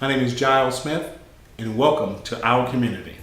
My name is Jiles Smith, and welcome to our community.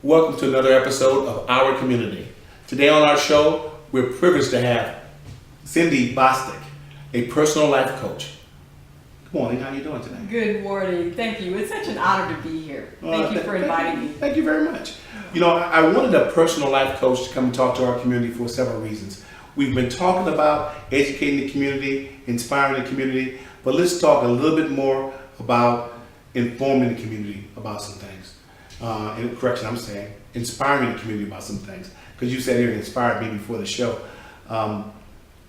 Welcome to another episode of Our Community. Today on our show, we're privileged to have Cindy Bostick, a personal life coach. Good morning, how are you doing today? Good morning, thank you. It's such an honor to be here. Thank you for inviting me. Thank you very much. You know, I wanted a personal life coach to come and talk to our community for several reasons. We've been talking about educating the community, inspiring the community, but let's talk a little bit more about informing the community about some things. And correction, I'm saying inspiring the community about some things, because you said it inspired me before the show.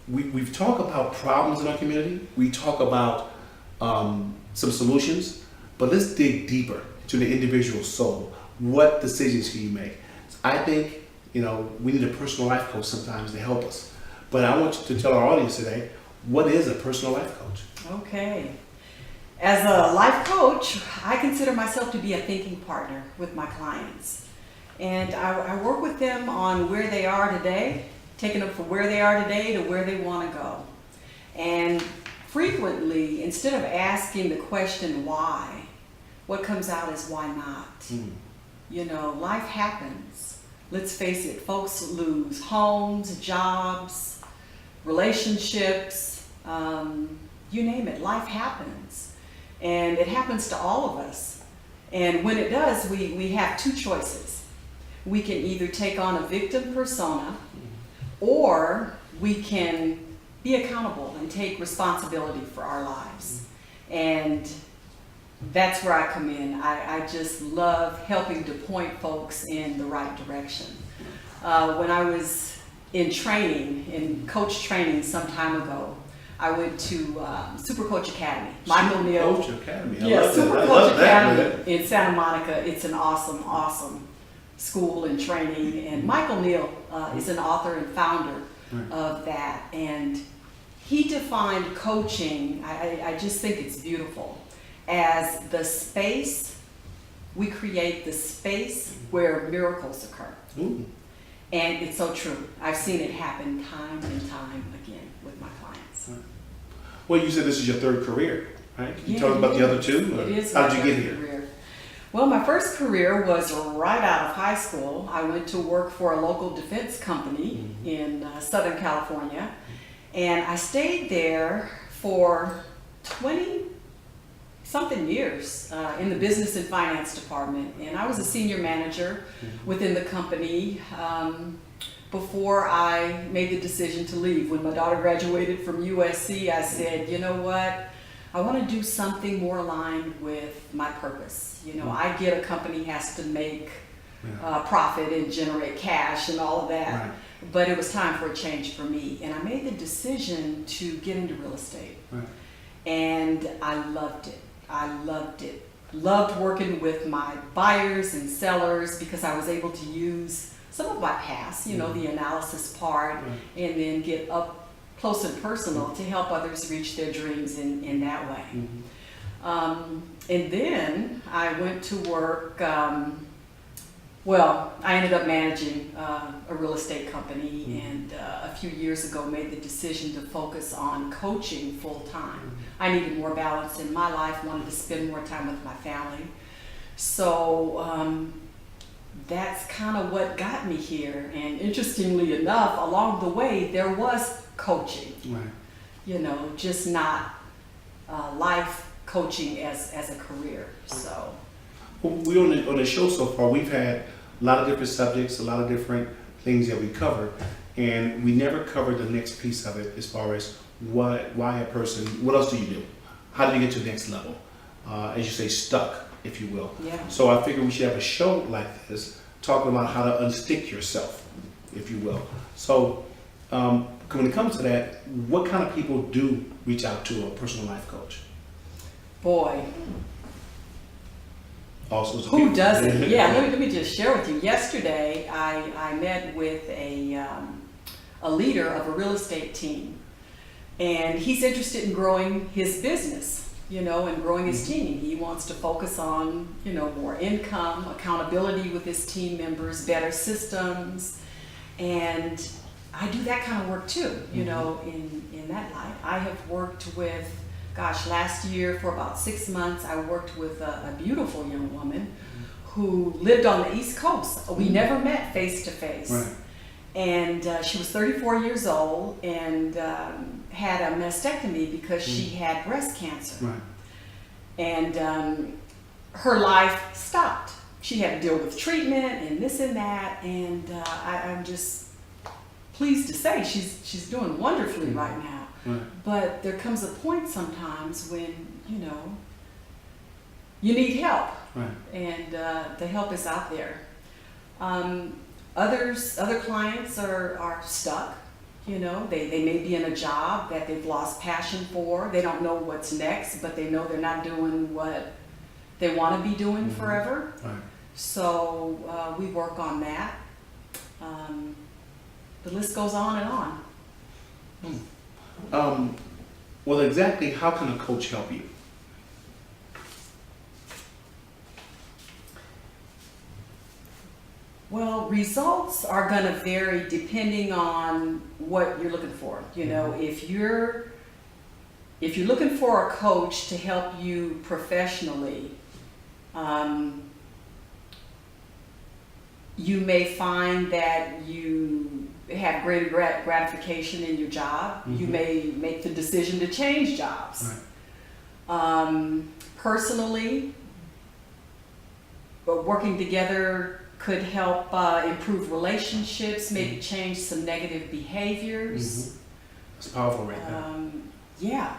We've talked about problems in our community. We talk about some solutions, but let's dig deeper to the individual soul. What decisions can you make? I think, you know, we need a personal life coach sometimes to help us. But I want you to tell our audience today, what is a personal life coach? Okay. As a life coach, I consider myself to be a thinking partner with my clients. And I work with them on where they are today, taking them from where they are today to where they want to go. And frequently, instead of asking the question why, what comes out is why not? You know, life happens. Let's face it, folks lose homes, jobs, relationships, you name it, life happens. And it happens to all of us. And when it does, we have two choices. We can either take on a victim persona, or we can be accountable and take responsibility for our lives. And that's where I come in. I just love helping to point folks in the right direction. When I was in training, in coach training some time ago, I went to Super Coach Academy. Michael Neal. Coach Academy. Super Coach Academy in Santa Monica. It's an awesome school and training. And Michael Neal is an author and founder of that. And he defined coaching, I just think it's beautiful, as the space, we create the space where miracles occur. Ooh. And it's so true. I've seen it happen time and time again with my clients. Well, you said this is your third career, right? Can you tell us about the other two? It is. How did you get here? Career. Well, my first career was right out of high school. I went to work for a local defense company in Southern California, and I stayed there for 20-something years in the business and finance department, and I was a senior manager within the company before I made the decision to leave. When my daughter graduated from USC, I said, you know what, I want to do something more aligned with my purpose. You know, I get a company has to make profit and generate cash and all of that, but it was time for a change for me, and I made the decision to get into real estate. And I loved it. Loved working with my buyers and sellers, because I was able to use some of my past, you know, the analysis part, and then get up close and personal to help others reach their dreams in that way. And then I went to work, well, I ended up managing a real estate company, and a few years ago made the decision to focus on coaching full time. I needed more balance in my life, wanted to spend more time with my family. So that's kind of what got me here. And interestingly enough, along the way, there was coaching. You know, just not life coaching as a career. So, well, we on the show so far, we've had a lot of different subjects, a lot of different things that we cover, and we never covered the next piece of it, as far as why a person, what else do you do? How do you get to the next level? As you say, stuck, if you will. So I figured we should have a show like this, talking about how to unstick yourself, if you will. So when it comes to that, what kind of people do reach out to a personal life coach? Boy, Also, who doesn't? Yeah, let me just share with you. Yesterday, I met with a leader of a real estate team, and he's interested in growing his business, and growing his team. He wants to focus on, more income, accountability with his team members, better systems, and I do that kind of work too, in that light. I have worked with, last year for about 6 months, I worked with a beautiful young woman who lived on the East Coast. We never met face to face. Right. And she was 34 years old and had a mastectomy because she had breast cancer. Right. And her life stopped. She had to deal with treatment and this and that, and I'm just pleased to say she's doing wonderfully right now. Right. But there comes a point sometimes when, you need help. Right. And the help is out there. Other clients are stuck. They may be in a job that they've lost passion for. They don't know what's next, but they know they're not doing what they want to be doing forever. Right. So we work on that. The list goes on and on. Well, exactly how can a coach help you? Well, results are going to vary depending on what you're looking for. If you're looking for a coach to help you professionally, you may find that you have greater gratification in your job. You may make the decision to change jobs. Right. Personally, but working together could help improve relationships, maybe change some negative behaviors. It's powerful right there. Yeah.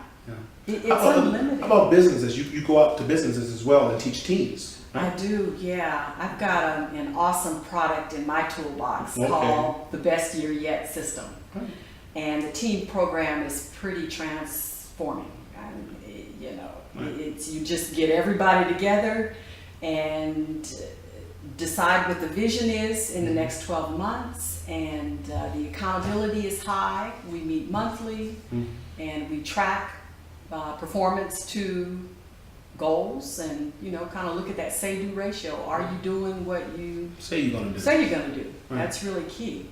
It's How unlimited. about businesses? You go out to businesses as well and teach teams. I do, yeah. I've got an awesome product in my toolbox Okay. called the Best Year Yet system. Right. And the team program is pretty transforming. Right. It's you just get everybody together and decide what the vision is in the next 12 months, and the accountability is high. We meet monthly, and we track performance to goals, and kind of look at that say-do ratio. Are you doing what you Say you're going to do. say you're going to do? Right. That's really key.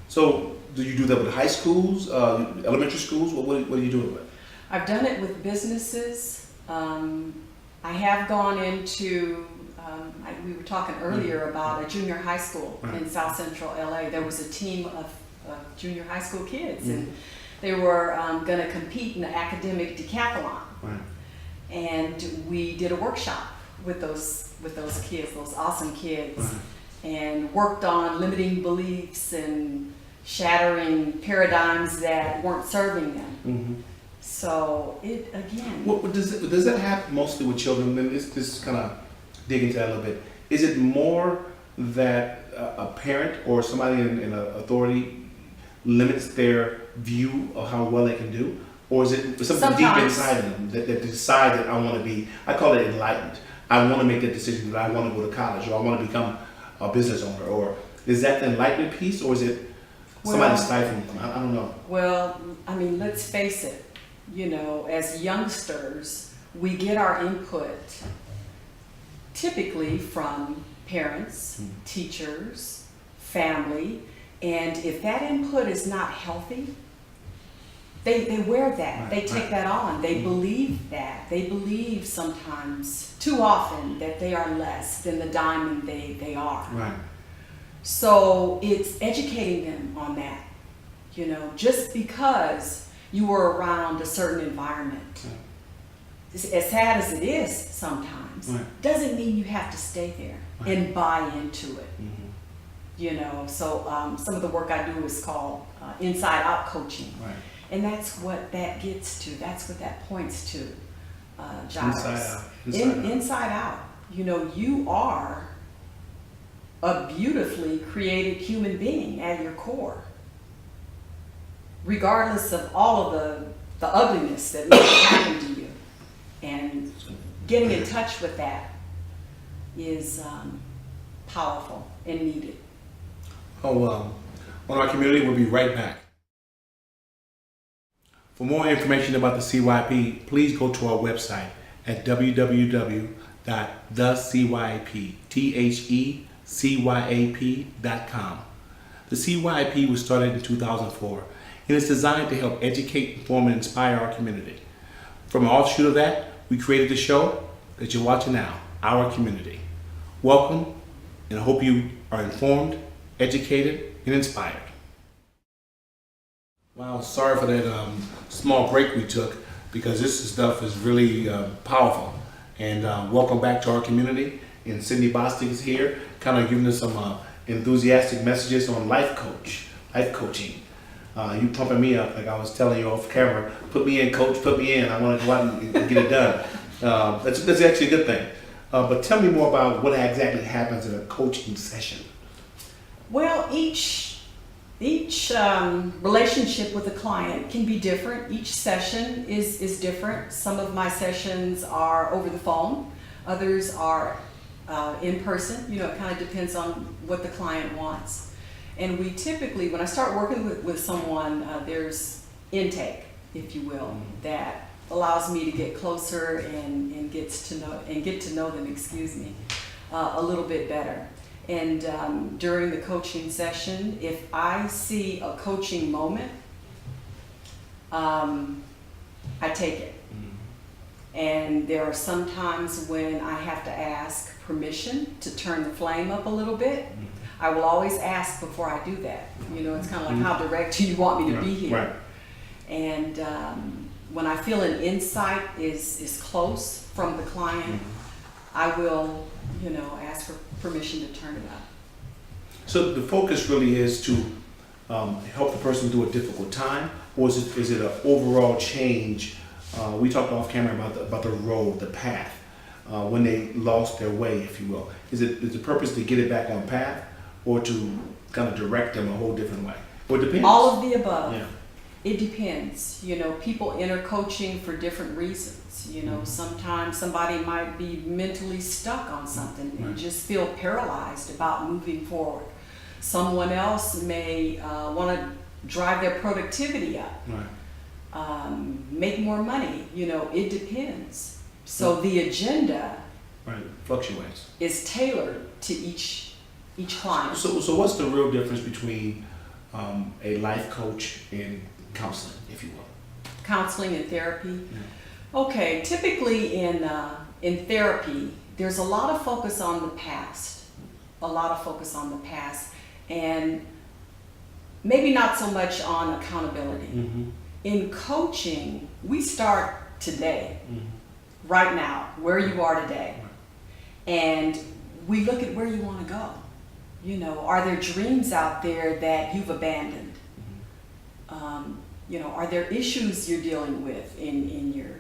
So, do you do that with high schools, elementary schools? What are you doing with it? I've done it with businesses. I have gone into, we were talking earlier about a junior high school in South Central LA. There was a team of junior high school kids, and they were going to compete in the academic decathlon. Right. And we did a workshop with those kids, those awesome kids, and worked on limiting beliefs and shattering paradigms that weren't serving them. So it again. What does that happen mostly with children? Then this kind of dig into that a little bit. Is it more that a parent or somebody in authority limits their view of how well they can do, or is it something deep inside of them that they decide that I want to be? I call it enlightened. I want to make that decision that I want to go to college, or I want to become a business owner, or is that the enlightenment piece, or is it somebody stifling them? I don't know. Well, I mean, let's face it. As youngsters, we get our input typically from parents, teachers, family, and if that input is not healthy, they wear that. They take that on. They believe that. They believe sometimes, too often, that they are less than the diamond they are. Right. So it's educating them on that. Just because you were around a certain environment, as sad as it is sometimes, doesn't mean you have to stay there and buy into it. So some of the work I do is called inside out coaching. And that's what that gets to. That's what that points to, Jiles. Inside out. You are a beautifully created human being at your core. regardless of all of the ugliness that may happen to you. And getting in touch with that is powerful and needed. On our community, we'll be right back. For more information about the CYP, please go to our website at www.thecyp.com. The CYP was started in 2004 and is designed to help educate, inform, and inspire our community. From an offshoot of that, we created the show that you're watching now, Our Community. Welcome, and I hope you are informed, educated, and inspired. Wow, sorry for that small break we took, because this stuff is really powerful. And welcome back to Our Community. And Cindy Bostick is here, kind of giving us some enthusiastic messages on life coaching. You pumping me up, like I was telling you off camera. Put me in, coach, put me in. I want to go out and get it done. That's actually a good thing. But tell me more about what exactly happens in a coaching session. Well, each relationship with a client can be different. Each session is different. Some of my sessions are over the phone. Others are in person. It kind of depends on what the client wants. And we typically, when I start working with someone, there's intake, if you will, that allows me to get closer and get to know them, a little bit better. And during the coaching session, if I see a coaching moment, I take it. And there are some times when I have to ask permission to turn the flame up a little bit. I will always ask before I do that. It's kind of like, how direct do you want me to be here? Right. And when I feel an insight is close from the client, I will, ask for permission to turn it up. So the focus really is to help the person through a difficult time, or is it an overall change? We talked off camera about the road, the path, when they lost their way, if you will. Is the purpose to get it back on path, or to kind of direct them a whole different way? Or it depends. All of the above. Yeah. It depends. People enter coaching for different reasons. Sometimes somebody might be mentally stuck on something and just feel paralyzed about moving forward. Someone else may want to drive their productivity up, make more money. It depends. So the agenda Fluctuates. is tailored to each client. So what's the real difference between a life coach and counseling, if you will? Counseling and therapy. Okay, typically in therapy, there's a lot of focus on the past, and maybe not so much on accountability. In coaching, we start today, right now, where you are today, and we look at where you want to go. Are there dreams out there that you've abandoned? Are there issues you're dealing with in your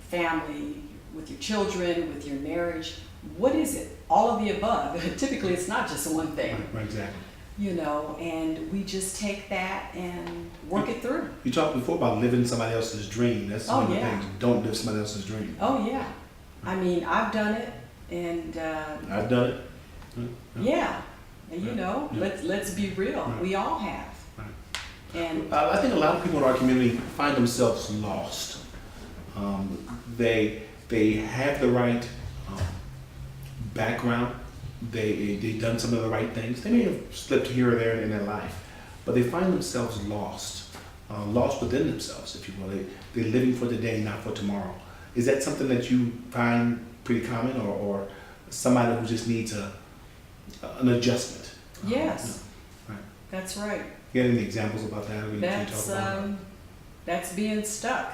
family, with your children, with your marriage? What is it? All of the above. Typically, it's not just one thing. Right, exactly. And we just take that and work it through. You talked before about living somebody else's dream. That's one of the things. Don't live somebody else's dream. Oh, yeah. I mean, I've done it, and I've done it. Yeah. Let's be real. We all have. And I think a lot of people in our community find themselves lost. They have the right background. They've done some of the right things. They may have slipped here or there in their life, but they find themselves lost within themselves, if you will. They're living for today, not for tomorrow. Is that something that you find pretty common, or somebody who just needs an adjustment? Yes, that's right. You got any examples about that? That's being stuck.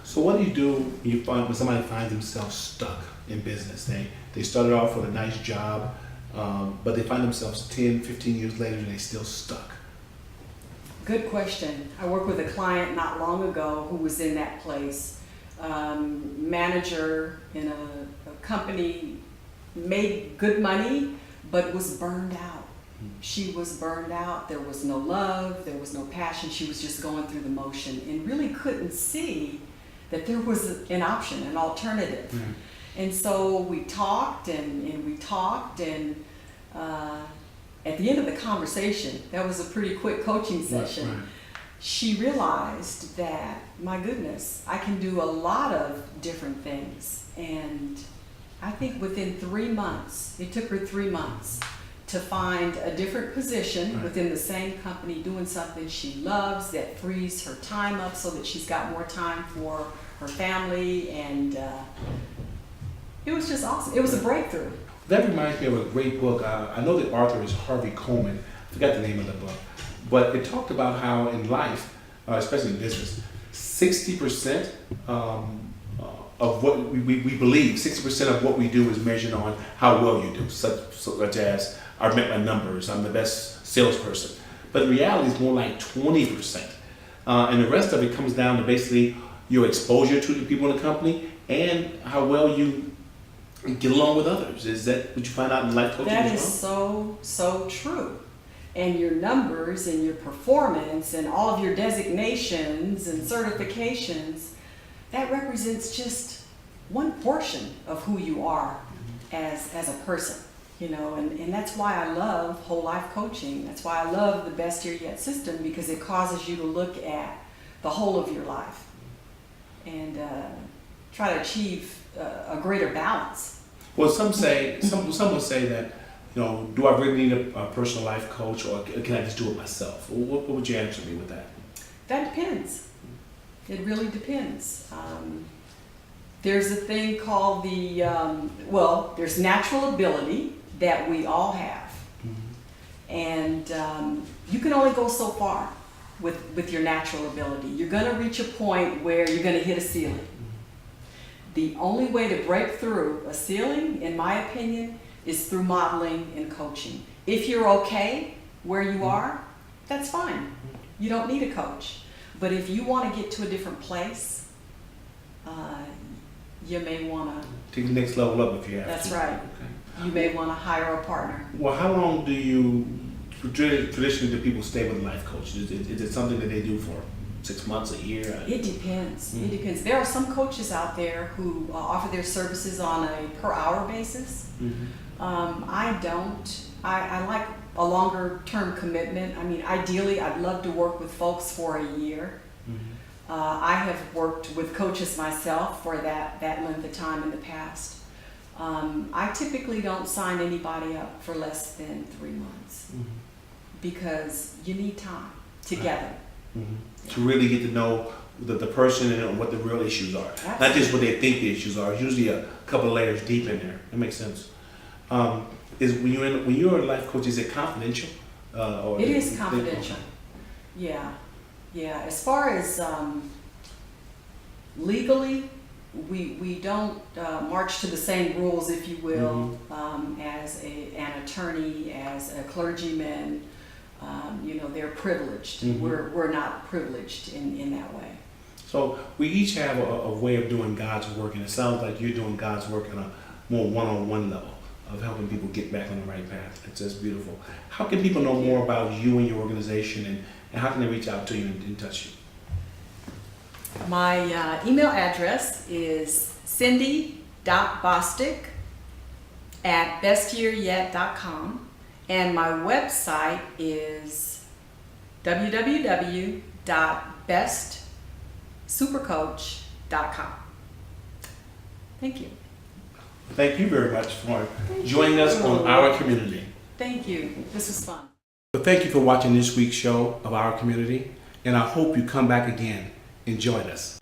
So what do you do when somebody finds themselves stuck in business? They started off with a nice job, but they find themselves 10, 15 years later and they're still stuck. Good question. I worked with a client not long ago who was in that place. Manager in a company, made good money, but was burned out. She was burned out. There was no love. There was no passion. She was just going through the motion and really couldn't see that there was an option, an alternative. Mm. And so we talked and we talked, and at the end of the conversation, that was a pretty quick coaching session. Right. She realized that, my goodness, I can do a lot of different things. And I think within 3 months, it took her 3 months to find a different position within the same company, doing something she loves that frees her time up so that she's got more time for her family. And it was just awesome. It was a breakthrough. That reminds me of a great book. I know the author is Harvey Coleman. I forgot the name of the book. But it talked about how in life, especially in business, 60% of what we believe, 60% of what we do is measured on how well you do, such as I've met my numbers, I'm the best salesperson. But in reality, it's more like 20%. And the rest of it comes down to basically your exposure to the people in the company and how well you get along with others. Is that what you find out in life coaching That as is well? so true. And your numbers and your performance and all of your designations and certifications, that represents just one portion of who you are as a person, you know, and that's why I love whole life coaching. That's why I love the Best Year Yet system, because it causes you to look at the whole of your life and try to achieve a greater balance. Well, some would say that, you know, do I really need a personal life coach, or can I just do it myself? What would you answer me with that? That depends. It really depends. There's a thing called there's natural ability that we all have. Mm-hmm. And you can only go so far with your natural ability. You're going to reach a point where you're going to hit a ceiling. Mm-hmm. The only way to break through a ceiling, in my opinion, is through modeling and coaching. If you're okay where you are, that's fine. You don't need a coach. But if you want to get to a different place, you may want to take the next level up if you have That's to. right. Okay. You may want to hire a partner. Well, how long do you traditionally do people stay with a life coach? Is it something that they do for 6 months, a year? It depends. It depends. There are some coaches out there who offer their services on a per hour basis. Mm-hmm. I don't. I like a longer term commitment. I mean, ideally, I'd love to work with folks for a year. Mm-hmm. I have worked with coaches myself for that length of time in the past. I typically don't sign anybody up for less than 3 months because you need time together. To really get to know the person and what the real issues are. Absolutely. Not just what they think the issues are. Usually a couple of layers deep in there. That makes sense. Is when you're a life coach, is it confidential? Or it is confidential. Yeah. As far as legally, we don't march to the same rules, if you will, as an attorney, as a clergyman. You know, they're privileged. We're not privileged in that way. So we each have a way of doing God's work, and it sounds like you're doing God's work on a more one-on-one level of helping people get back on the right path. It's just beautiful. How can people know more about you and your organization, and how can they reach out to you and touch you? My email address is cindy.bostick@bestyearyet.com, and my website is www.bestsupercoach.com. Thank you. Thank you very much for joining us on Our Community. Thank you. This was fun. So thank you for watching this week's show of Our Community, and I hope you come back again and join us.